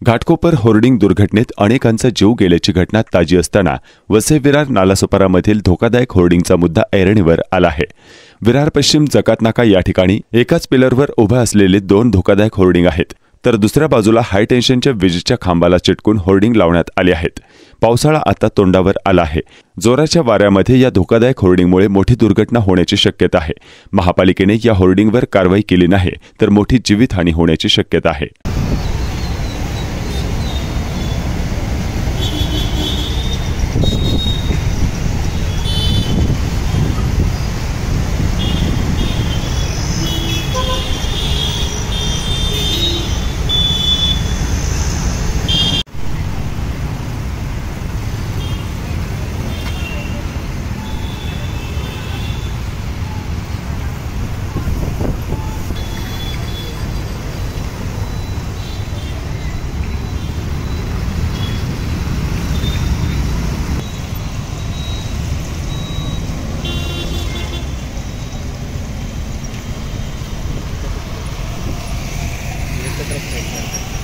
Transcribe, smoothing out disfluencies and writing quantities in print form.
Ghatkopar hoarding दुर्घटनेत अनेकांचा जीव गेल्याची घटना ताजी असताना वसई विरार नालासोपारामधील धोकादायक होर्डिंगचा मुद्दा ऐरणीवर आला आहे। विरार पश्चिम जकातनाका या ठिकाणी एकाच पिलरवर उभे असलेले 2 धोकादायक होर्डिंग आहेत, तर दुसऱ्या बाजूला हाय टेन्शनच्या विजेच्या खांबाला चिटकून होर्डिंग लावण्यात आले आहेत। पावसाळा आता तोंडावर आला आहे। जोराच्या वाऱ्यामध्ये या धोकादायक होर्डिंगमुळे मोठी दुर्घटना होण्याची शक्यता आहे। महापालिकेने या होर्डिंगवर कारवाई केली नाही तर मोठी जीवितहानी होण्याची शक्यता आहे। तरफ